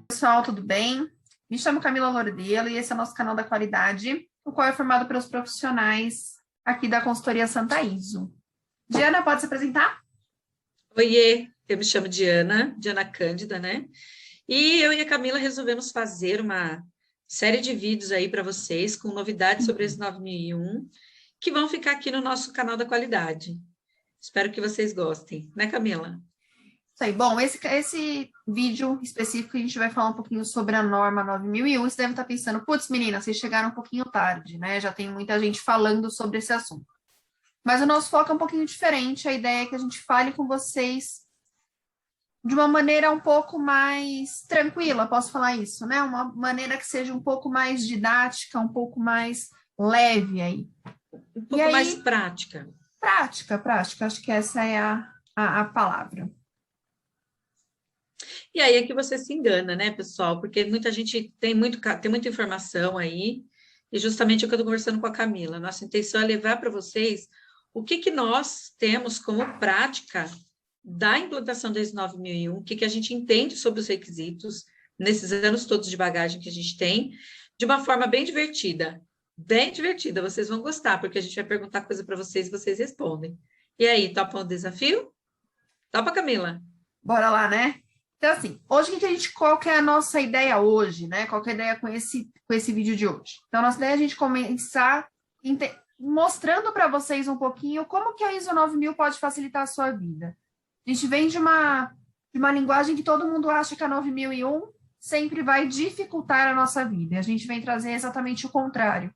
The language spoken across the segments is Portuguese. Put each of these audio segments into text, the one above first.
Pessoal, tudo bem? Me chamo Camila Lordelo e esse é o nosso canal da qualidade, o qual é formado pelos profissionais aqui da consultoria Santa Iso. Diana, pode se apresentar? Oiê, eu me chamo Diana Cândida, né? E eu e a Camila resolvemos fazer uma série de vídeos aí para vocês com novidades sobre esse 9001, que vão ficar aqui no nosso canal da qualidade. Espero que vocês gostem, né, Camila? Isso aí. Bom, esse vídeo específico a gente vai falar um pouquinho sobre a norma 9001. Você deve estar pensando, putz, meninas, vocês chegaram um pouquinho tarde, né? Já tem muita gente falando sobre esse assunto. Mas o nosso foco é um pouquinho diferente. A ideia é que a gente fale com vocês de uma maneira um pouco mais tranquila, posso falar isso, né? Uma maneira que seja um pouco mais didática, um pouco mais leve aí. Um pouco mais prática. Prática. Acho que essa é a palavra. E aí é que você se engana, né, pessoal? Porque muita gente tem muita informação aí, e justamente é o que eu estou conversando com a Camila. Nossa intenção é levar para vocês o que nós temos como prática da implantação da ISO 9001, o que a gente entende sobre os requisitos nesses anos todos de bagagem que a gente tem, de uma forma bem divertida. Bem divertida, vocês vão gostar, porque a gente vai perguntar coisa para vocês e vocês respondem. E aí, topam o desafio? Topa, Camila? Bora lá, né? Então, assim, hoje qual que é a nossa ideia hoje, né? Qual que é a ideia com esse vídeo de hoje? Então, a nossa ideia é a gente começar mostrando para vocês um pouquinho como que a ISO 9000 pode facilitar a sua vida. A gente vem de uma linguagem que todo mundo acha que a 9001 sempre vai dificultar a nossa vida. A gente vem trazer exatamente o contrário.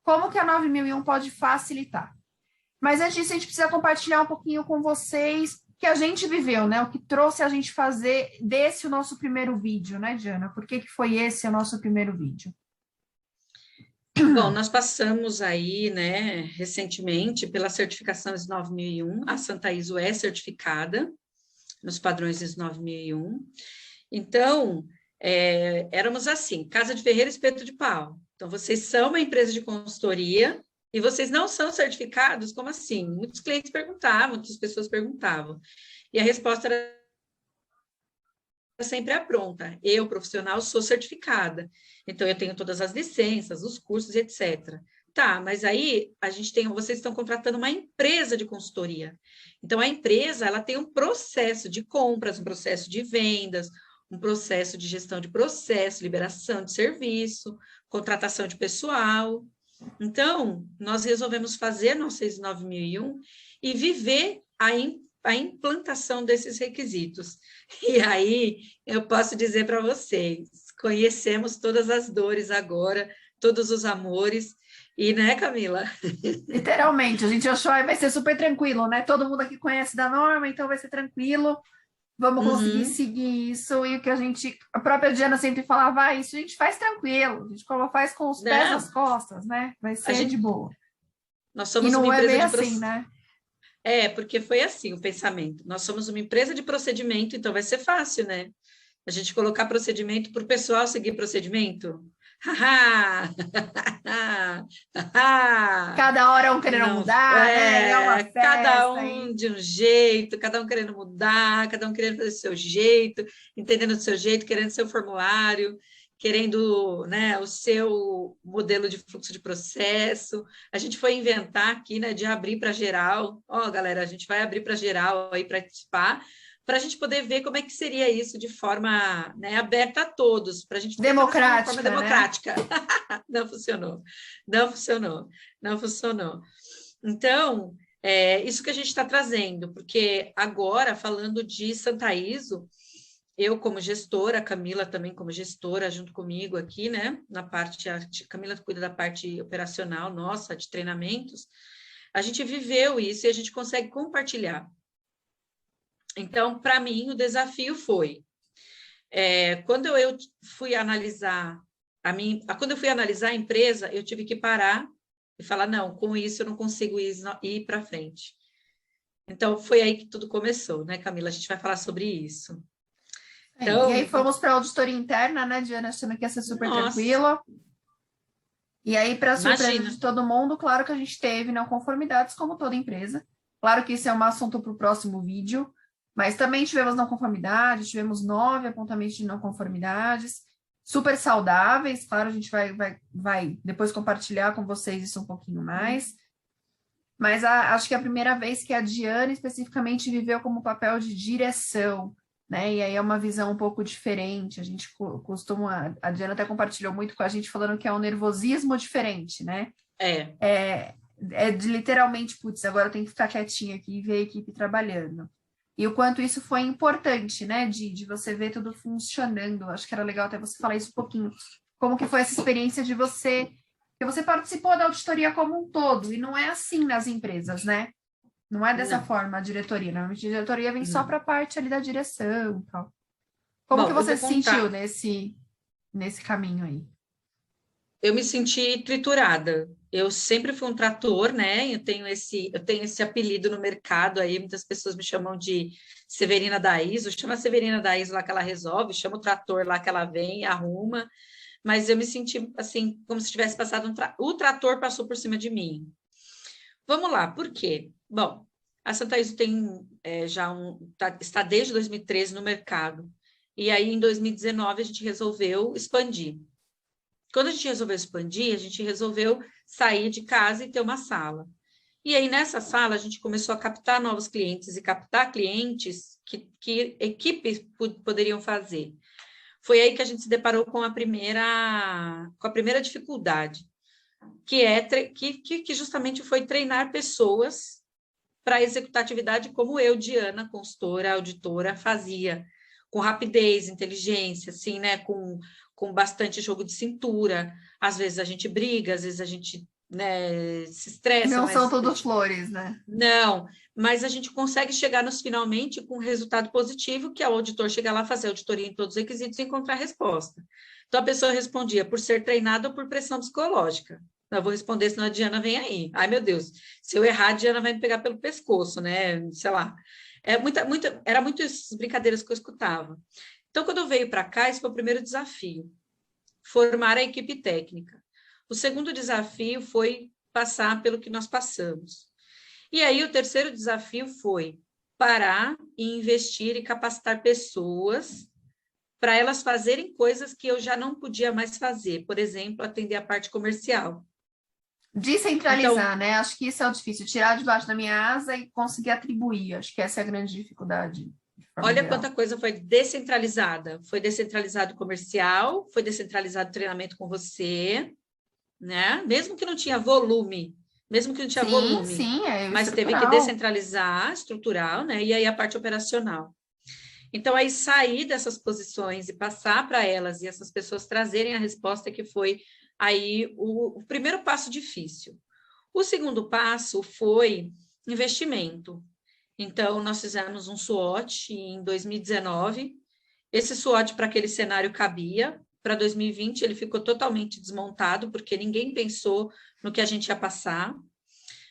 Como que a 9001 pode facilitar? Mas antes disso, a gente precisa compartilhar um pouquinho com vocês que a gente viveu, né? O que trouxe a gente fazer desse o nosso primeiro vídeo, né, Diana? Por que foi esse o nosso primeiro vídeo? Bom, nós passamos aí, né, recentemente pela certificação ISO 9001, a Santa Iso é certificada nos padrões ISO 9001. Então, éramos assim, casa de ferreiro, espeto de pau. Então, vocês são uma empresa de consultoria e vocês não são certificados? Como assim? Muitos clientes perguntavam, muitas pessoas perguntavam. E a resposta era sempre pronta. Eu, profissional, sou certificada. Então, eu tenho todas as licenças, os cursos, etc. Tá, mas aí vocês estão contratando uma empresa de consultoria. Então, a empresa, ela tem um processo de compras, um processo de vendas, um processo de gestão de processo, liberação de serviço, contratação de pessoal. Então, nós resolvemos fazer nossa ISO 9001 e viver a implantação desses requisitos. E aí, eu posso dizer para vocês, conhecemos todas as dores agora, todos os amores, e né, Camila? Literalmente, a gente achou que vai ser super tranquilo, né? Todo mundo aqui conhece da norma, então vai ser tranquilo. Vamos conseguir seguir isso, e o que a própria Diana sempre falava, isso a gente faz tranquilo, a gente faz com os pés nas costas, né? Vai ser de boa. Nós somos uma empresa é bem assim, né? Porque foi assim o pensamento. Nós somos uma empresa de procedimento, então vai ser fácil, né? A gente colocar procedimento para o pessoal seguir procedimento. Cada hora um querendo mudar, né? É uma festa, cada um de um jeito, cada um querendo mudar, cada um querendo fazer do seu jeito, entendendo do seu jeito, querendo seu formulário, querendo, né, o seu modelo de fluxo de processo. A gente foi inventar aqui, né, de abrir para geral. Galera, a gente vai abrir para geral aí para participar, para a gente poder ver como é que seria isso de forma, né, aberta a todos, para a gente democrática, de forma democrática. Né? Não funcionou. Então, isso que a gente está trazendo, porque agora, falando de Santa Iso, eu como gestora, a Camila também como gestora, junto comigo aqui, né, a Camila cuida da parte operacional nossa, de treinamentos, a gente viveu isso e a gente consegue compartilhar. Então, para mim, o desafio foi, quando eu fui analisar a empresa, eu tive que parar e falar, não, com isso eu não consigo ir para frente. Então, foi aí que tudo começou, né, Camila? A gente vai falar sobre isso. Então, e aí fomos para a auditoria interna, né, Diana, achando que ia ser super tranquilo. E aí, para surpresa de todo mundo, claro que a gente teve não conformidades, como toda empresa. Claro que isso é um assunto para o próximo vídeo, mas também tivemos não conformidade, tivemos 9 apontamentos de não conformidades, super saudáveis, claro, a gente vai depois compartilhar com vocês isso um pouquinho mais, mas acho que é a primeira vez que a Diana especificamente viveu como papel de direção, né? E aí é uma visão um pouco diferente. A gente costuma, a Diana até compartilhou muito com a gente falando que é um nervosismo diferente, né? É de literalmente, putz, agora eu tenho que ficar quietinha aqui e ver a equipe trabalhando. E o quanto isso foi importante, né? De você ver tudo funcionando. Acho que era legal até você falar isso um pouquinho. Como que foi essa experiência de você... Porque você participou da auditoria como um todo, e não é assim nas empresas, né? Não é dessa Não, forma a diretoria. Normalmente a diretoria vem só não. para a parte ali da direção e tal. Como que Bom, eu você vou se sentiu contar. nesse caminho aí? Eu me senti triturada. Eu sempre fui um trator, né? Eu tenho esse apelido no mercado aí, muitas pessoas me chamam de Severina da ISO, chama a Severina da ISO lá que ela resolve, chama o trator lá que ela vem, arruma, mas eu me senti assim, como se tivesse passado o trator passou por cima de mim. Vamos lá, por quê? Bom, a Santa ISO tem está desde 2013 no mercado, e aí em 2019 a gente resolveu expandir. Quando a gente resolveu expandir, a gente resolveu sair de casa e ter uma sala. E aí, nessa sala, a gente começou a captar novos clientes e captar clientes que equipes poderiam fazer. Foi aí que a gente se deparou com a primeira dificuldade, que justamente foi treinar pessoas para executar atividade como eu, Diana, consultora, auditora, fazia, com rapidez, inteligência, assim, né, com bastante jogo de cintura. Às vezes a gente briga, às vezes a gente, né, se estressa, Não são mas a tudo gente flores, né? não, mas a gente consegue chegar nos finalmente com um resultado positivo, que é o auditor chegar lá, fazer auditoria em todos os requisitos e encontrar a resposta. Então, a pessoa respondia por ser treinada ou por pressão psicológica. Eu vou responder, senão a Diana vem aí. Ai, meu Deus, se eu errar, a Diana vai me pegar pelo pescoço, né? Sei lá. Era muitas brincadeiras que eu escutava. Então, quando eu veio para cá, esse foi o primeiro desafio, formar a equipe técnica. O segundo desafio foi passar pelo que nós passamos. E aí, o terceiro desafio foi parar e investir e capacitar pessoas para elas fazerem coisas que eu já não podia mais fazer, por exemplo, atender a parte comercial. Então, Descentralizar, né? Acho que isso é o difícil, tirar debaixo da minha asa e conseguir atribuir. Acho que essa é a grande dificuldade, de forma olha geral. quanta coisa foi descentralizada. Foi descentralizado o comercial, foi descentralizado o treinamento com você, né? Mesmo que não tinha Sim, volume, sim, é mas teve que estrutural. descentralizar, estrutural, né? E aí a parte operacional. Então, aí sair dessas posições e passar para elas e essas pessoas trazerem a resposta que foi aí o primeiro passo difícil. O segundo passo foi investimento. Então, nós fizemos um SWOT em 2019. Esse SWOT para aquele cenário cabia. Para 2020, ele ficou totalmente desmontado, porque ninguém pensou no que a gente ia passar.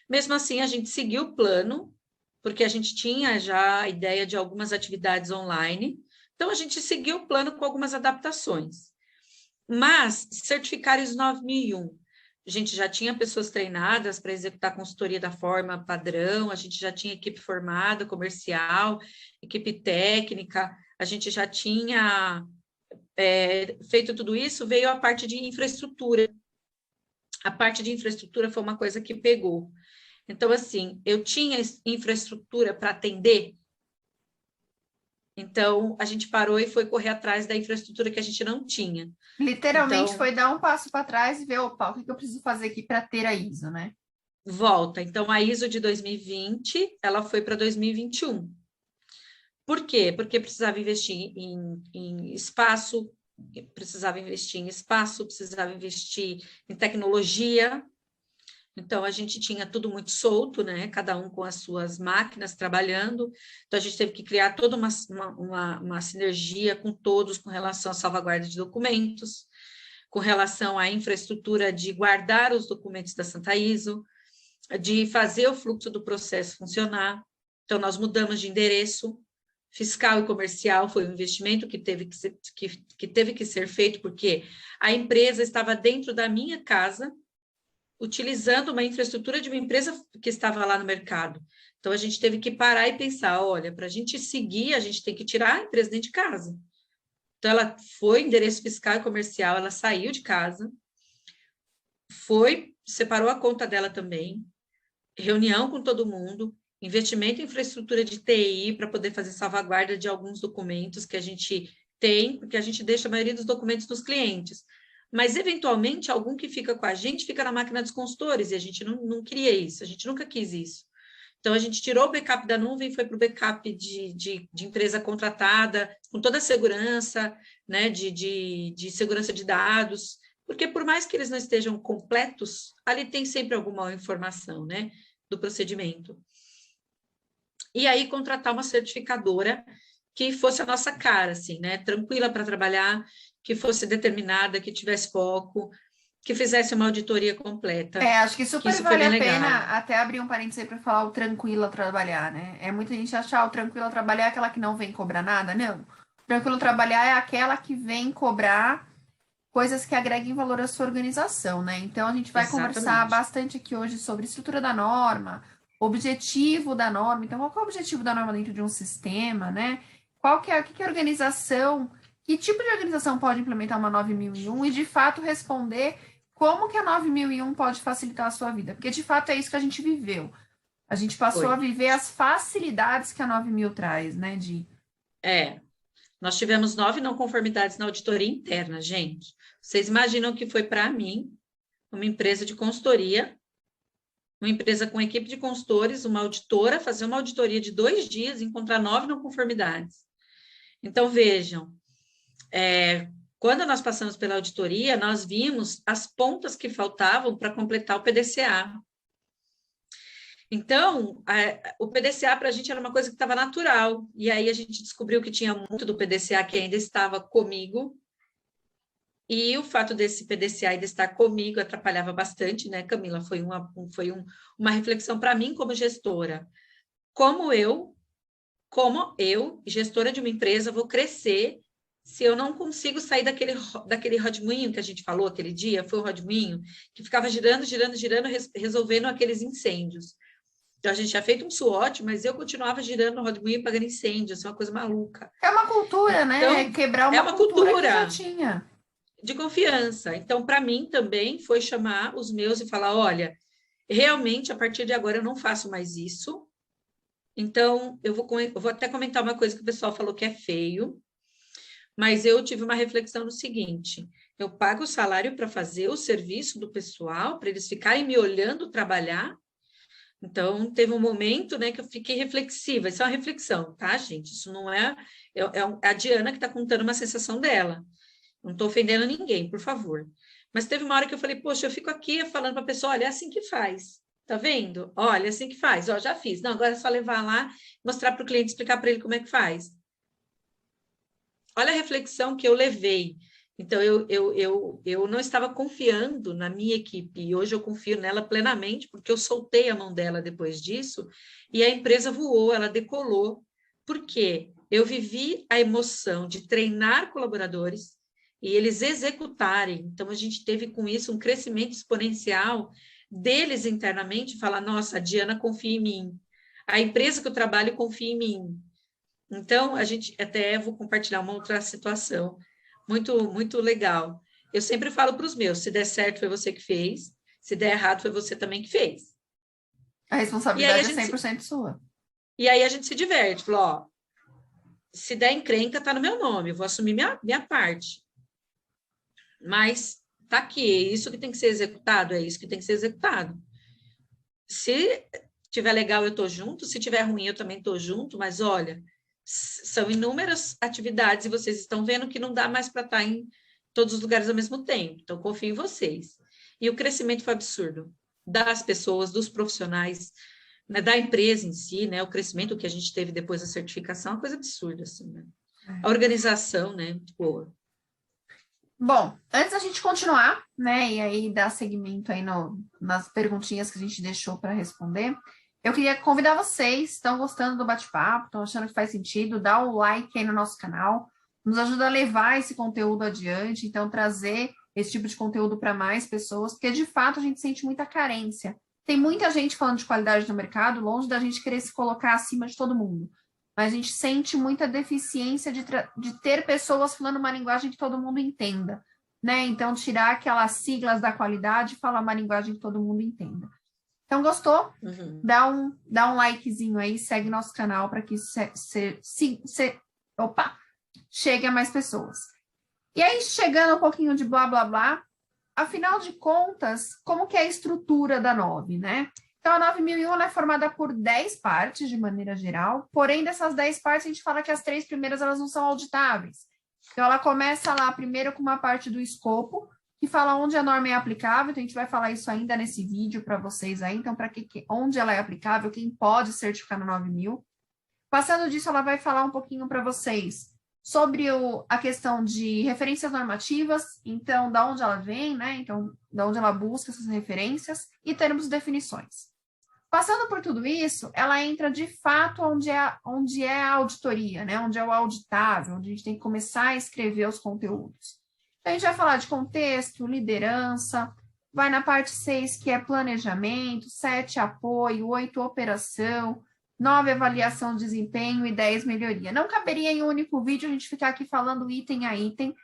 Mesmo assim, a gente seguiu o plano, porque a gente tinha já a ideia de algumas atividades online. Então, a gente seguiu o plano com algumas adaptações. Mas, certificar ISO 9001, a gente já tinha pessoas treinadas para executar a consultoria da forma padrão, a gente já tinha equipe formada, comercial, equipe técnica, a gente já tinha feito tudo isso, veio a parte de infraestrutura. A parte de infraestrutura foi uma coisa que pegou. Então, assim, eu tinha infraestrutura para atender, então a gente parou e foi correr atrás da infraestrutura que a gente não tinha. Literalmente Então, foi dar um passo para trás e ver, opa, o que eu preciso fazer aqui para ter a ISO, né? volta. Então, a ISO de 2020, ela foi para 2021. Por quê? Porque precisava investir em espaço, precisava investir em espaço, precisava investir em tecnologia. Então, a gente tinha tudo muito solto, né? Cada um com as suas máquinas trabalhando. Então, a gente teve que criar toda uma sinergia com todos com relação à salvaguarda de documentos, com relação à infraestrutura de guardar os documentos da Santa ISO, de fazer o fluxo do processo funcionar. Então, nós mudamos de endereço. Fiscal e comercial foi um investimento que teve que ser feito, porque a empresa estava dentro da minha casa, utilizando uma infraestrutura de uma empresa que estava lá no mercado. Então, a gente teve que parar e pensar, olha, para a gente seguir, a gente tem que tirar a empresa dentro de casa. Então, ela foi endereço fiscal e comercial, ela saiu de casa, separou a conta dela também, reunião com todo mundo, investimento em infraestrutura de TI para poder fazer salvaguarda de alguns documentos que a gente tem, porque a gente deixa a maioria dos documentos dos clientes. Mas, eventualmente, algum que fica com a gente fica na máquina dos consultores, e a gente não queria isso, a gente nunca quis isso. Então, a gente tirou o backup da nuvem e foi para o backup de empresa contratada, com toda a segurança, né, de segurança de dados, porque por mais que eles não estejam completos, ali tem sempre alguma informação, né, do procedimento. E aí, contratar uma certificadora que fosse a nossa cara, assim, né, tranquila para trabalhar, que fosse determinada, que tivesse foco, que fizesse uma auditoria completa. Acho que super vale a pena até abrir um parênteses aí para falar o tranquilo trabalhar, né? Muita gente achar o tranquilo trabalhar é aquela que não vem cobrar nada, não. O tranquilo trabalhar é aquela que vem cobrar coisas que agreguem valor à sua organização, né? Então a gente vai conversar bastante aqui hoje sobre estrutura da norma, objetivo da norma. Então, qual que é o objetivo da norma dentro de um sistema, né? O que é a organização, que tipo de organização pode implementar uma 9001 e de fato responder como que a 9001 pode facilitar a sua vida? Porque, de fato, é isso que a gente viveu. A gente passou a viver as facilidades que a 9000 traz, né, nós tivemos 9 não conformidades na auditoria interna, gente. Vocês imaginam que foi para mim, uma empresa de consultoria, uma empresa com equipe de consultores, uma auditora, fazer uma auditoria de 2 dias e encontrar 9 não conformidades. Então, vejam, quando nós passamos pela auditoria, nós vimos as pontas que faltavam para completar o PDCA. Então, o PDCA para a gente era uma coisa que estava natural, e aí a gente descobriu que tinha muito do PDCA que ainda estava comigo, e o fato desse PDCA ainda estar comigo atrapalhava bastante, né, Camila? Foi uma reflexão para mim como gestora. Como eu, gestora de uma empresa, vou crescer se eu não consigo sair daquele rodemoinho que a gente falou aquele dia, foi um rodemoinho que ficava girando, resolvendo aqueles incêndios. Então, a gente tinha feito um SWOT, mas eu continuava girando no rodemoinho pagando incêndios, é uma coisa maluca. É uma cultura, né? Então, quebrar uma cultura que já tinha. De confiança. Então, para mim também foi chamar os meus e falar, olha, realmente, a partir de agora eu não faço mais isso. Então, eu vou até comentar uma coisa que o pessoal falou que é feio, mas eu tive uma reflexão no seguinte, eu pago o salário para fazer o serviço do pessoal, para eles ficarem me olhando trabalhar. Então, teve um momento, né, que eu fiquei reflexiva. Isso é uma reflexão, tá, gente? Isso não é a Diana que está contando uma sensação dela. Não estou ofendendo ninguém, por favor. Mas teve uma hora que eu falei, poxa, eu fico aqui falando para a pessoa, olha, é assim que faz. Tá vendo? Olha, é assim que faz. Ó, já fiz. Não, agora é só levar lá, mostrar para o cliente, explicar para ele como é que faz. Olha a reflexão que eu levei. Então, eu não estava confiando na minha equipe, e hoje eu confio nela plenamente, porque eu soltei a mão dela depois disso, e a empresa voou, ela decolou. Por quê? Eu vivi a emoção de treinar colaboradores e eles executarem. Então, a gente teve com isso um crescimento exponencial deles internamente, falar, nossa, a Diana confia em mim, a empresa que eu trabalho confia em mim. Então, a gente até vou compartilhar uma outra situação muito, muito legal. Eu sempre falo para os meus, se der certo foi você que fez, se der errado foi você também que fez. A responsabilidade é 100% sua. E aí a gente se diverte, falou, ó, se der encrenca, tá no meu nome, eu vou assumir minha parte. Mas tá aqui, é isso que tem que ser executado, é isso que tem que ser executado. Se tiver legal, eu tô junto, se tiver ruim, eu também tô junto, mas olha, são inúmeras atividades e vocês estão vendo que não dá mais para estar em todos os lugares ao mesmo tempo. Então, confio em vocês. E o crescimento foi absurdo. Das pessoas, dos profissionais, né, da empresa em si, né? O crescimento que a gente teve depois da certificação é uma coisa absurda, assim, né? A organização, né? Muito boa. Bom, antes da gente continuar, né? E aí dar seguimento aí nas perguntinhas que a gente deixou para responder, eu queria convidar vocês, estão gostando do bate-papo, estão achando que faz sentido, dá o like aí no nosso canal, nos ajuda a levar esse conteúdo adiante, então trazer esse tipo de conteúdo para mais pessoas, porque de fato a gente sente muita carência. Tem muita gente falando de qualidade no mercado, longe da gente querer se colocar acima de todo mundo. Mas a gente sente muita deficiência de ter pessoas falando uma linguagem que todo mundo entenda, né? Então, tirar aquelas siglas da qualidade e falar uma linguagem que todo mundo entenda. Então, gostou? Uhum. Dá um likezinho aí, segue nosso canal para que isso chegue a mais pessoas. E aí, chegando um pouquinho de blá, blá, blá, afinal de contas, como que é a estrutura da 9, né? Então, a 9001 ela é formada por 10 partes, de maneira geral, porém, dessas 10 partes, a gente fala que as 3 primeiras elas não são auditáveis. Então, ela começa lá primeiro com uma parte do escopo, que fala onde a norma é aplicável, então a gente vai falar isso ainda nesse vídeo para vocês aí, então, onde ela é aplicável, quem pode certificar no 9000. Passando disso, ela vai falar um pouquinho para vocês sobre a questão de referências normativas, então, da onde ela vem, né? Então, da onde ela busca essas referências, e termos de definições. Passando por tudo isso, ela entra de fato onde é a auditoria, né? Onde é o auditável, onde a gente tem que começar a escrever os conteúdos. Então, a gente vai falar de contexto, liderança, vai na parte 6, que é planejamento, 7, apoio, 8, operação, 9, avaliação de desempenho e 10, melhoria. Não caberia em um único vídeo a gente ficar aqui falando item a item,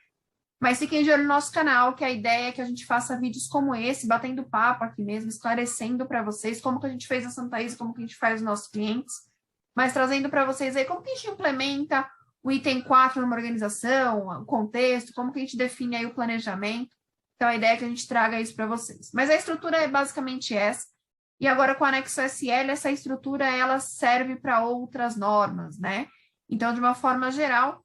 mas fiquem de olho no nosso canal, que a ideia é que a gente faça vídeos como esse, batendo papo aqui mesmo, esclarecendo para vocês como que a gente fez a Santa Isa, como que a gente faz os nossos clientes, mas trazendo para vocês aí como que a gente implementa o item 4 numa organização, o contexto, como que a gente define aí o planejamento. Então, a ideia é que a gente traga isso para vocês. Mas a estrutura é basicamente essa. E agora, com o anexo SL, essa estrutura ela serve para outras normas, né? Então, de uma forma geral,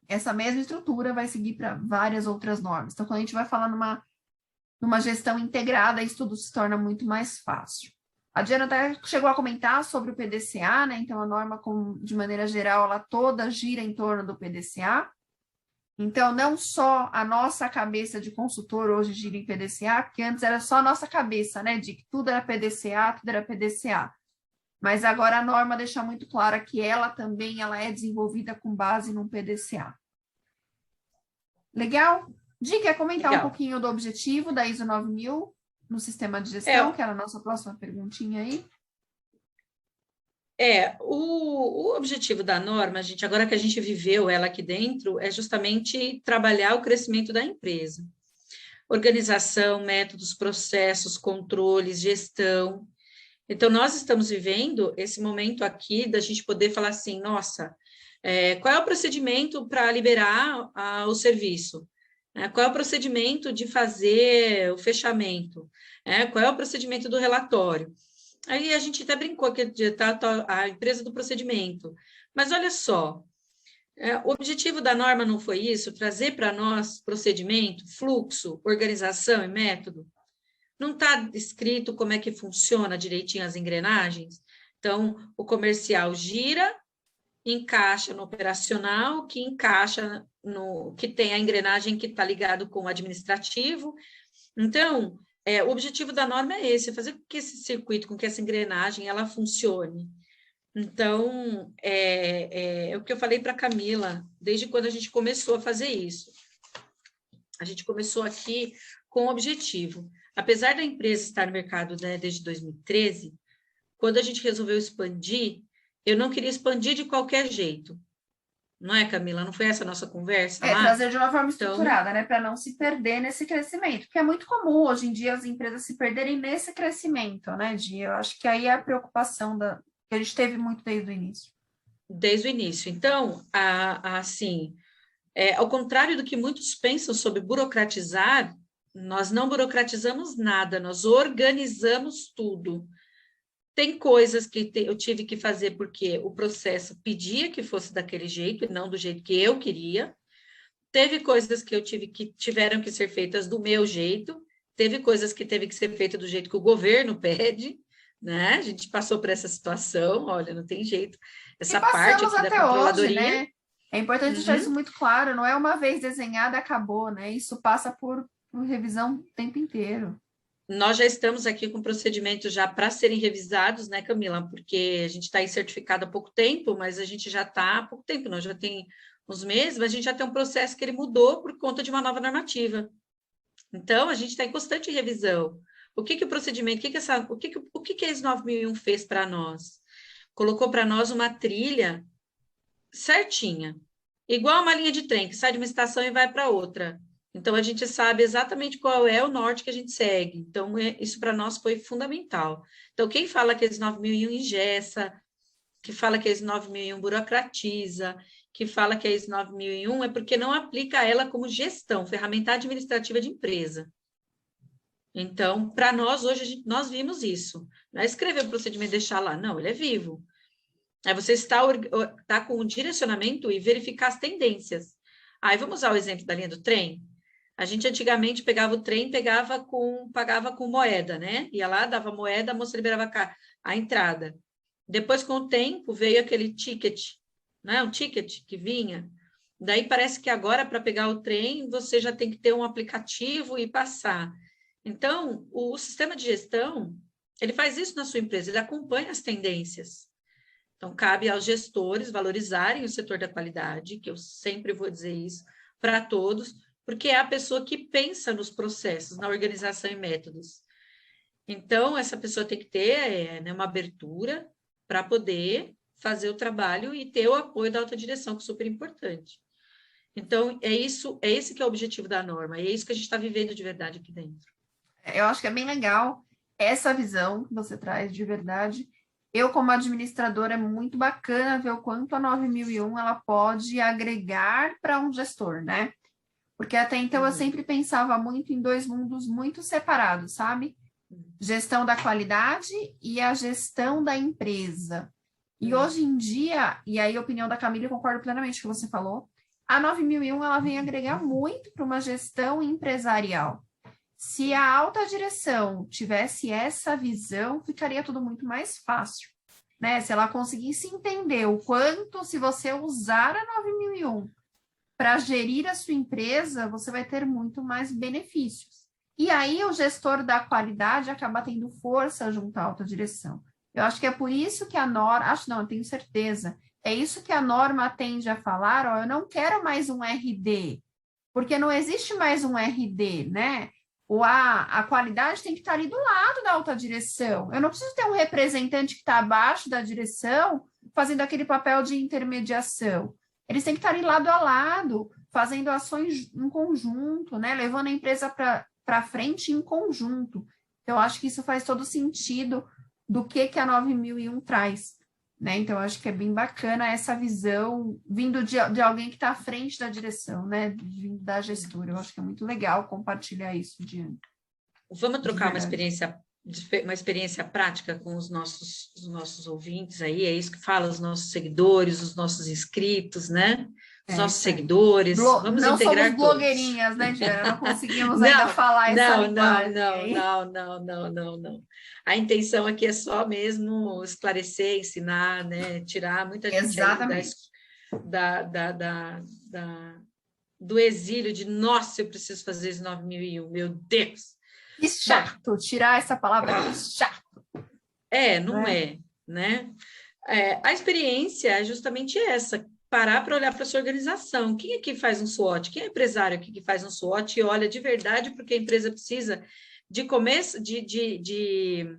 essa mesma estrutura vai seguir para várias outras normas. Então, quando a gente vai falar numa gestão integrada, isso tudo se torna muito mais fácil. A Diana até chegou a comentar sobre o PDCA, né? Então, a norma, de maneira geral, ela toda gira em torno do PDCA. Então, não só a nossa cabeça de consultor hoje gira em PDCA, porque antes era só a nossa cabeça, né? De que tudo era PDCA, tudo era PDCA. Mas agora a norma deixa muito clara que ela também é desenvolvida com base num PDCA. Legal? Di, quer comentar um pouquinho do objetivo da ISO 9000 no sistema de gestão, que era a nossa próxima perguntinha aí? O objetivo da norma, agora que a gente viveu ela aqui dentro, é justamente trabalhar o crescimento da empresa. Organização, métodos, processos, controles, gestão. Então, nós estamos vivendo esse momento aqui da gente poder falar assim, nossa, qual é o procedimento para liberar o serviço? Qual é o procedimento de fazer o fechamento? Qual é o procedimento do relatório? Aí a gente até brincou que a empresa do procedimento. Mas olha só, o objetivo da norma não foi isso, trazer para nós procedimento, fluxo, organização e método? Não está escrito como é que funciona direitinho as engrenagens? Então, o comercial gira, encaixa no operacional, que encaixa que tem a engrenagem que está ligado com o administrativo. Então, o objetivo da norma é esse, fazer com que esse circuito, com que essa engrenagem, ela funcione. Então, é o que eu falei para a Camila, desde quando a gente começou a fazer isso. A gente começou aqui com o objetivo. Apesar da empresa estar no mercado, né, desde 2013, quando a gente resolveu expandir, eu não queria expandir de qualquer jeito. Não é, Camila? Não foi essa a nossa conversa lá? Trazer de uma forma estruturada, né? Para não se perder nesse crescimento. Porque é muito comum, hoje em dia, as empresas se perderem nesse crescimento, né, Gi? Eu acho que aí é a preocupação que a gente teve muito desde o início. Desde o início. Então, assim, ao contrário do que muitos pensam sobre burocratizar, nós não burocratizamos nada, nós organizamos tudo. Tem coisas que eu tive que fazer porque o processo pedia que fosse daquele jeito e não do jeito que eu queria. Teve coisas que tiveram que ser feitas do meu jeito. Teve coisas que teve que ser feitas do jeito que o governo pede, né? A gente passou por essa situação, olha, não tem jeito. Essa parte aqui da controladoria... Hoje, né? É importante deixar isso muito claro, não é uma vez desenhada, acabou, né? Isso passa por revisão o tempo inteiro. Nós já estamos aqui com procedimentos já para serem revisados, né, Camila? Porque a gente está aí certificado há pouco tempo, mas a gente já está há pouco tempo, não, já tem uns meses, mas a gente já tem um processo que ele mudou por conta de uma nova normativa. Então, a gente está em constante revisão. O que o procedimento, o que a ISO 9001 fez para nós? Colocou para nós uma trilha certinha, igual uma linha de trem, que sai de uma estação e vai para outra. Então, a gente sabe exatamente qual é o norte que a gente segue. Então, isso para nós foi fundamental. Então, quem fala que a ISO 9001 engessa, que fala que a ISO 9001 burocratiza, que fala que a ISO 9001 é porque não aplica ela como gestão, ferramenta administrativa de empresa. Então, para nós, hoje, nós vimos isso. Não é escrever o procedimento e deixar lá, não, ele é vivo. Aí você está com o direcionamento e verificar as tendências. Aí vamos usar o exemplo da linha do trem. A gente antigamente pegava o trem, pagava com moeda, né? Ia lá, dava moeda, a moça liberava a entrada. Depois, com o tempo, veio aquele ticket, né? Um ticket que vinha. Daí parece que agora, para pegar o trem, você já tem que ter um aplicativo e passar. Então, o sistema de gestão, ele faz isso na sua empresa, ele acompanha as tendências. Então, cabe aos gestores valorizarem o setor da qualidade, que eu sempre vou dizer isso para todos, porque é a pessoa que pensa nos processos, na organização e métodos. Então, essa pessoa tem que ter né, uma abertura para poder fazer o trabalho e ter o apoio da alta direção, que é super importante. Então, esse que é o objetivo da norma, e é isso que a gente está vivendo de verdade aqui dentro. Eu acho que é bem legal essa visão que você traz de verdade. Eu, como administradora, é muito bacana ver o quanto a 9001 ela pode agregar para um gestor, né? Porque até então eu sempre pensava muito em dois mundos muito separados, sabe? Gestão da qualidade e a gestão da empresa. E hoje em dia, e aí a opinião da Camila, eu concordo plenamente com o que você falou, a 9001 ela vem agregar muito para uma gestão empresarial. Se a alta direção tivesse essa visão, ficaria tudo muito mais fácil, né? Se ela conseguisse entender o quanto, se você usar a 9001 para gerir a sua empresa, você vai ter muito mais benefícios. E aí o gestor da qualidade acaba tendo força junto à alta direção. Eu acho que é por isso que a norma, eu tenho certeza, é isso que a norma tende a falar, ó, eu não quero mais um RD, porque não existe mais um RD, né? A qualidade tem que estar ali do lado da alta direção. Eu não preciso ter um representante que está abaixo da direção fazendo aquele papel de intermediação. Eles têm que estar ali lado a lado, fazendo ações em conjunto, né? Levando a empresa para frente em conjunto. Eu acho que isso faz todo sentido do que a 9001 traz, né? Então, eu acho que é bem bacana essa visão vindo de alguém que está à frente da direção, né? Vindo da gestora. Eu acho que é muito legal compartilhar isso, Diana. Vamos trocar uma experiência prática com os nossos ouvintes aí, é isso que fala, os nossos seguidores, os nossos inscritos, né? Os nossos seguidores. Vamos não integrar somos blogueirinhas, todos. né, Diana? Não conseguimos ainda falar essa linguagem. Não. A intenção aqui é só mesmo esclarecer, ensinar, né? Tirar muita gente do exílio de, nossa, eu preciso fazer esse 9001, meu Deus! Que chato, tirar essa palavra, que chato. Não é, né? A experiência é justamente essa, parar para olhar para a sua organização. Quem aqui faz um SWOT? Quem é empresário aqui que faz um SWOT e olha de verdade porque a empresa precisa de começo de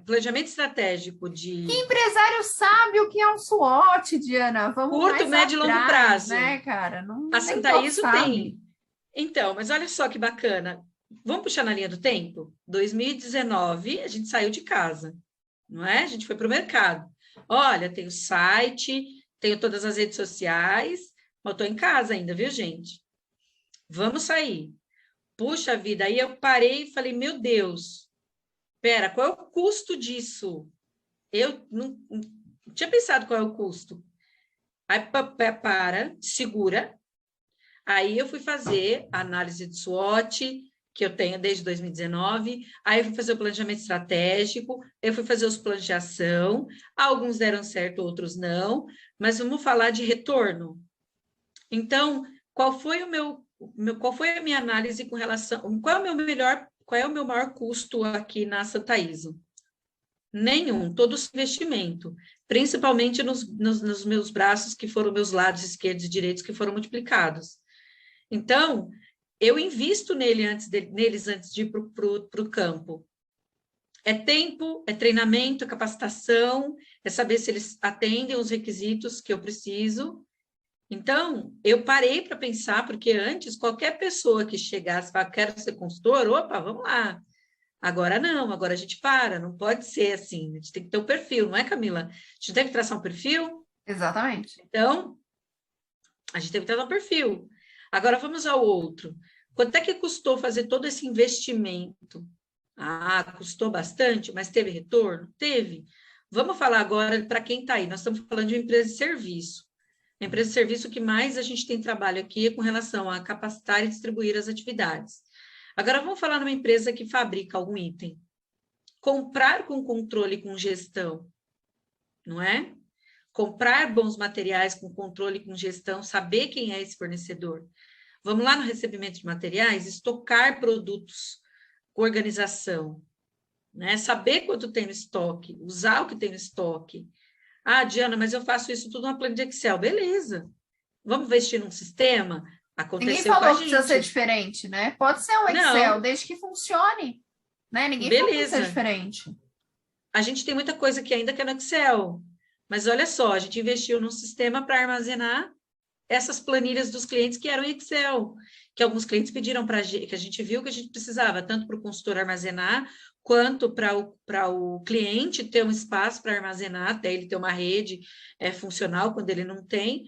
planejamento estratégico de... Que empresário sabe o que é um SWOT, Diana? Vamos curto, médio e longo prazo, né, cara? A Santaizo tem. Então, mas olha só que bacana. Vamos puxar na linha do tempo? 2019, a gente saiu de casa, não é? A gente foi para o mercado. Olha, tem o site, tenho todas as redes sociais, mas estou em casa ainda, viu, gente? Vamos sair. Puxa vida, aí eu parei e falei, meu Deus, pera, qual é o custo disso? Eu não tinha pensado qual é o custo. Aí segura. Aí eu fui fazer a análise de SWOT, que eu tenho desde 2019, aí eu fui fazer o planejamento estratégico, eu fui fazer os planos de ação, alguns deram certo, outros não, mas vamos falar de retorno. Então, qual foi a minha análise com relação, qual é o meu maior custo aqui na Santaizo? Nenhum, todo o investimento, principalmente nos meus braços, que foram meus lados esquerdos e direitos, que foram multiplicados. Então, eu invisto neles antes de ir para o campo. É tempo, é treinamento, é capacitação, é saber se eles atendem os requisitos que eu preciso. Então, eu parei para pensar, porque antes, qualquer pessoa que chegasse e falasse, quero ser consultor, opa, vamos lá. Agora não, agora a gente não pode ser assim, a gente tem que ter um perfil, não é, Camila? A gente tem que traçar um perfil? Exatamente. Então, a gente tem que traçar um perfil. Agora vamos ao outro. Quanto é que custou fazer todo esse investimento? Ah, custou bastante, mas teve retorno? Teve. Vamos falar agora para quem está aí. Nós estamos falando de uma empresa de serviço. A empresa de serviço que mais a gente tem trabalho aqui é com relação a capacitar e distribuir as atividades. Agora vamos falar numa empresa que fabrica algum item. Comprar com controle e com gestão, não é? Comprar bons materiais com controle e com gestão, saber quem é esse fornecedor. Vamos lá no recebimento de materiais, estocar produtos com organização, né? Saber quanto tem no estoque, usar o que tem no estoque. Ah, Diana, mas eu faço isso tudo numa planilha de Excel. Beleza. Vamos investir num sistema? Ninguém Aconteceu com a falou que gente. precisa ser diferente, né? Pode ser um Excel, Não. desde que funcione, né? Ninguém falou que precisa ser diferente. A gente tem muita coisa que ainda quer no Excel, mas olha só, a gente investiu num sistema para armazenar essas planilhas dos clientes que eram Excel, que alguns clientes pediram para que a gente viu que a gente precisava, tanto para o consultor armazenar, quanto para o cliente ter um espaço para armazenar, até ele ter uma rede funcional quando ele não tem.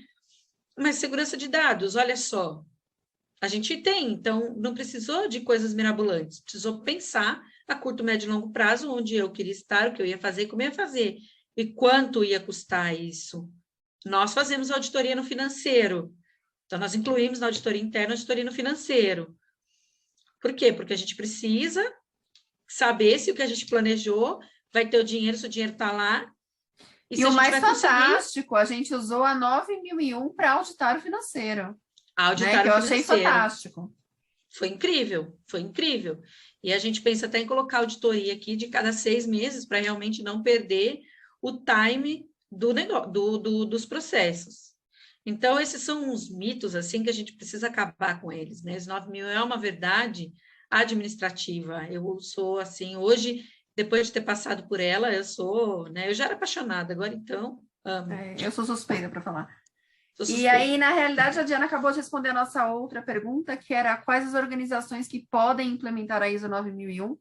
Mas segurança de dados, olha só, a gente tem, então não precisou de coisas mirabolantes, precisou pensar a curto, médio e longo prazo, onde eu queria estar, o que eu ia fazer, como eu ia fazer, e quanto ia custar isso. Nós fazemos auditoria no financeiro, então nós incluímos na auditoria interna a auditoria no financeiro. Por quê? Porque a gente precisa saber se o que a gente planejou vai ter o dinheiro, se o dinheiro está lá. E o mais fantástico, a gente usou a 9001 para auditar o financeiro. Auditar que eu achei fantástico. Foi incrível, foi incrível. E a gente pensa até em colocar auditoria aqui de cada 6 meses para realmente não perder o time dos processos. Então, esses são uns mitos assim que a gente precisa acabar com eles, né? Os 9.000 é uma verdade administrativa. Eu sou assim, hoje, depois de ter passado por ela, eu sou, né? Eu já era apaixonada, agora então amo. Eu sou suspeita para falar. E aí, na realidade, a Diana acabou de responder a nossa outra pergunta, que era quais as organizações que podem implementar a ISO 9001.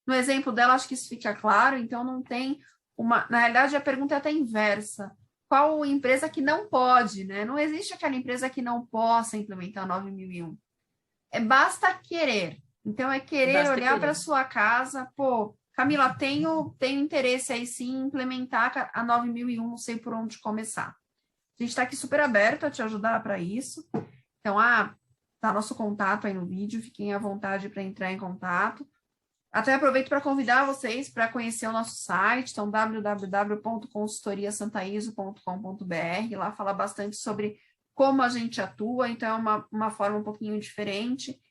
No exemplo dela, acho que isso fica claro, então não tem uma... Na realidade, a pergunta é até inversa. Qual empresa que não pode, né? Não existe aquela empresa que não possa implementar a 9001. Basta querer. Então, é querer olhar para a sua casa, pô, Camila, tenho interesse aí sim em implementar a 9001, não sei por onde começar. A gente está aqui super aberto a te ajudar para isso. Então, tá nosso contato aí no vídeo, fiquem à vontade para entrar em contato. Até aproveito para convidar vocês para conhecer o nosso site, então www.consultoriasantaiso.com.br. Lá fala bastante sobre como a gente atua, então é uma forma um pouquinho diferente.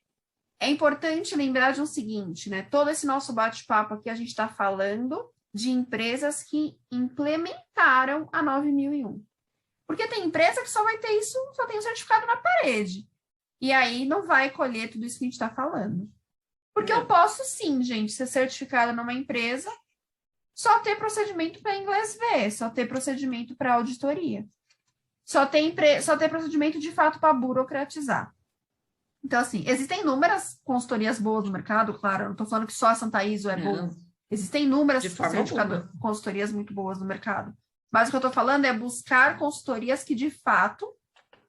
É importante lembrar de um seguinte, né? Todo esse nosso bate-papo aqui, a gente está falando de empresas que implementaram a 9001. Porque tem empresa que só vai ter isso, só tem o certificado na parede. E aí não vai colher tudo isso que a gente está falando. Porque eu posso sim, gente, ser certificada numa empresa, só ter procedimento para inglês ver, só ter procedimento para auditoria. Só ter procedimento de fato para burocratizar. Então, assim, existem inúmeras consultorias boas no mercado, claro, eu não estou falando que só a Santa ISO é boa. Existem inúmeras consultorias muito boas no mercado. Mas o que eu estou falando é buscar consultorias que, de fato,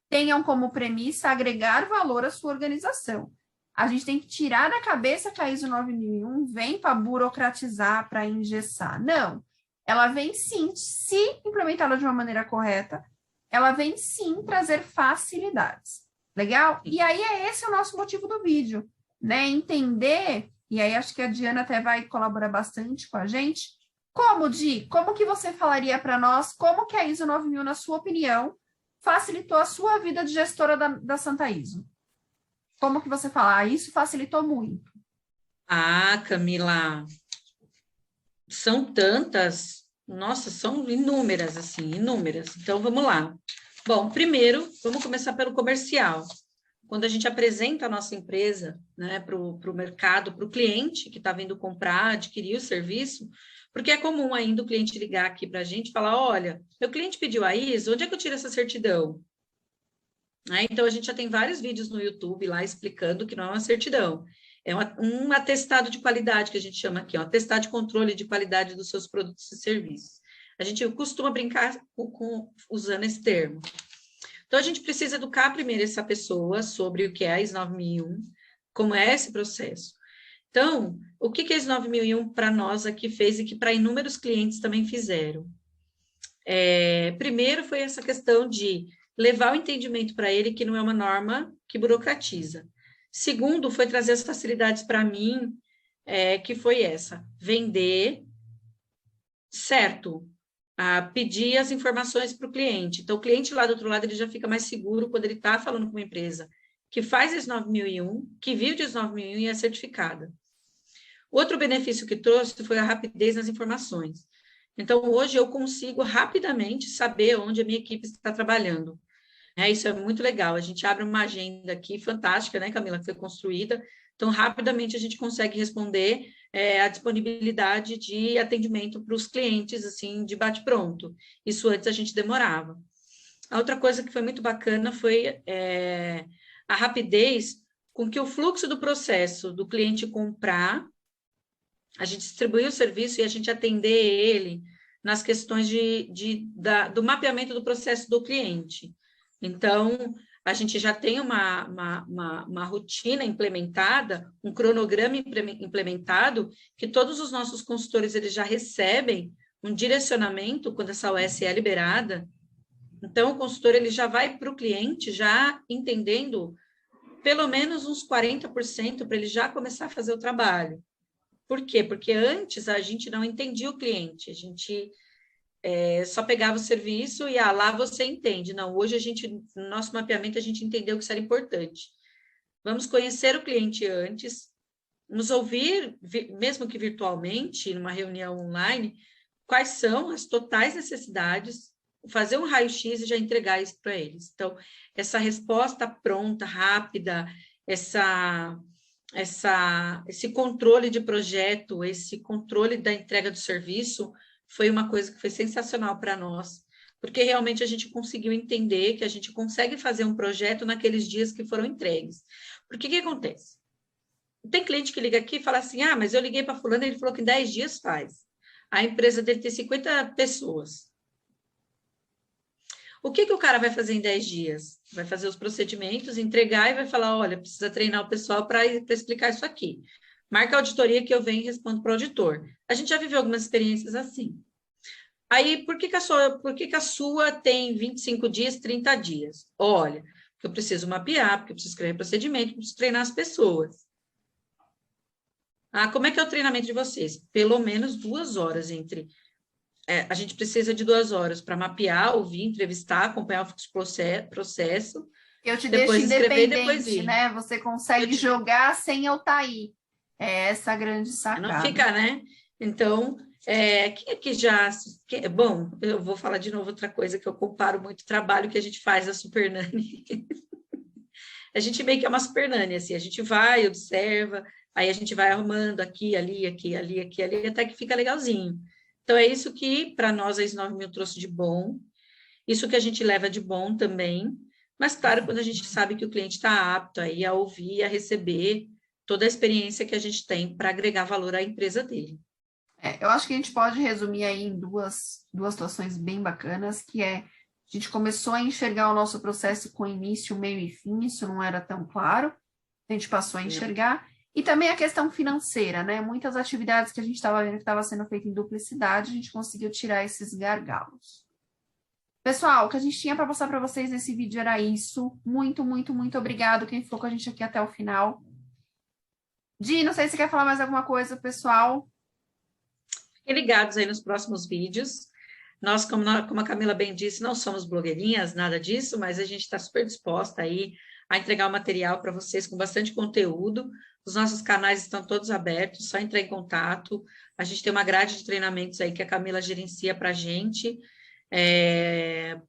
tenham como premissa agregar valor à sua organização. A gente tem que tirar da cabeça que a ISO 9001 vem para burocratizar, para engessar. Não. Ela vem, sim, se implementada de uma maneira correta, ela vem, sim, trazer facilidades. Legal? E aí, esse o nosso motivo do vídeo, né? Entender, e aí acho que a Diana até vai colaborar bastante com a gente. Como que você falaria para nós, como que a ISO 9000, na sua opinião, facilitou a sua vida de gestora da Santa ISO? Como que você fala? Isso facilitou muito. Camila, são tantas, nossa, são inúmeras, assim, inúmeras. Então, vamos lá. Bom, primeiro, vamos começar pelo comercial. quando a gente apresenta a nossa empresa, né, para o mercado, para o cliente que está vindo comprar, adquirir o serviço, porque é comum ainda o cliente ligar aqui para a gente e falar, olha, meu cliente pediu a ISO, onde é que eu tiro essa certidão? Então, a gente já tem vários vídeos no YouTube lá explicando que não é uma certidão, é um atestado de qualidade que a gente chama aqui, um atestado de controle de qualidade dos seus produtos e serviços. A gente costuma brincar usando esse termo. Então, a gente precisa educar primeiro essa pessoa sobre o que é a ISO 9001, como é esse processo. Então, o que é a ISO 9001 para nós aqui fez e que para inúmeros clientes também fizeram? Primeiro foi essa questão de levar o entendimento para ele que não é uma norma que burocratiza. Segundo, foi trazer as facilidades para mim, que foi essa, vender certo, pedir as informações para o cliente. Então, o cliente lá do outro lado, ele já fica mais seguro quando ele está falando com uma empresa que faz ISO 9001, que vive de ISO 9001 e é certificada. Outro benefício que trouxe foi a rapidez nas informações. Então, hoje eu consigo rapidamente saber onde a minha equipe está trabalhando. Isso é muito legal. A gente abre uma agenda aqui fantástica, né, Camila, que foi construída. Então, rapidamente a gente consegue responder a disponibilidade de atendimento para os clientes, assim, de bate-pronto. Isso antes a gente demorava. A outra coisa que foi muito bacana foi a rapidez com que o fluxo do processo do cliente comprar, a gente distribuir o serviço e a gente atender ele nas questões do mapeamento do processo do cliente. Então, a gente já tem uma rotina implementada, um cronograma implementado, que todos os nossos consultores eles já recebem um direcionamento quando essa OS é liberada. Então, o consultor ele já vai para o cliente já entendendo pelo menos uns 40% para ele já começar a fazer o trabalho. Por quê? Porque antes a gente não entendia o cliente, a gente só pegava o serviço e lá você entende. Não, hoje a gente, no nosso mapeamento, a gente entendeu que isso era importante. Vamos conhecer o cliente antes, nos ouvir, mesmo que virtualmente, numa reunião online, quais são as totais necessidades, fazer um raio-x e já entregar isso para eles. Então, essa resposta pronta, rápida, esse controle de projeto, esse controle da entrega do serviço, foi uma coisa que foi sensacional para nós, porque realmente a gente conseguiu entender que a gente consegue fazer um projeto naqueles dias que foram entregues. Porque o que acontece? Tem cliente que liga aqui e fala assim, mas eu liguei para fulano e ele falou que em 10 dias faz. A empresa dele tem 50 pessoas. O que o cara vai fazer em 10 dias? Vai fazer os procedimentos, entregar e vai falar, olha, precisa treinar o pessoal para explicar isso aqui. Marca a auditoria que eu venho e respondo para o auditor. A gente já viveu algumas experiências assim. Aí, por que a sua tem 25 dias, 30 dias? Olha, porque eu preciso mapear, porque eu preciso escrever procedimento, preciso treinar as pessoas. Como é que é o treinamento de vocês? Pelo menos 2 horas entre... a gente precisa de 2 horas para mapear, ouvir, entrevistar, acompanhar o fluxo processo. Eu te depois deixo escrever e depois independente, ir. Né? Você consegue jogar sem eu estar aí. É essa a grande sacada. Não fica, né? Então, quem aqui já... Bom, eu vou falar de novo outra coisa que eu comparo muito o trabalho que a gente faz a Super Nani. A gente meio que é uma Super Nani, assim, a gente vai, observa, aí a gente vai arrumando aqui, ali, até que fica legalzinho. Então, é isso que, para nós, a ISO 9000 trouxe de bom, isso que a gente leva de bom também, mas, claro, quando a gente sabe que o cliente está apto aí a ouvir, a receber toda a experiência que a gente tem para agregar valor à empresa dele. Eu acho que a gente pode resumir aí em duas situações bem bacanas, que a gente começou a enxergar o nosso processo com início, meio e fim, isso não era tão claro, a gente passou a enxergar, e também a questão financeira, né? Muitas atividades que a gente estava vendo que estava sendo feita em duplicidade, a gente conseguiu tirar esses gargalos. Pessoal, o que a gente tinha para passar para vocês nesse vídeo era isso. Muito, muito, muito obrigado quem ficou com a gente aqui até o final. Di, não sei se você quer falar mais alguma coisa, pessoal. Fiquem ligados aí nos próximos vídeos. Nós, como a Camila bem disse, não somos blogueirinhas, nada disso, mas a gente está super disposta aí a entregar o material para vocês com bastante conteúdo. Os nossos canais estão todos abertos, só entrar em contato. A gente tem uma grade de treinamentos aí que a Camila gerencia para a gente.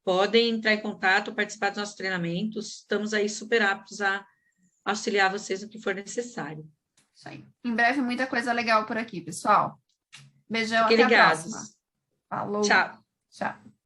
podem entrar em contato, participar dos nossos treinamentos. Estamos aí super aptos a auxiliar vocês no que for necessário. Isso aí. Em breve, muita coisa legal por aqui, pessoal. Beijão, Fiquem até a ligados. próxima. Falou. Tchau. Tchau.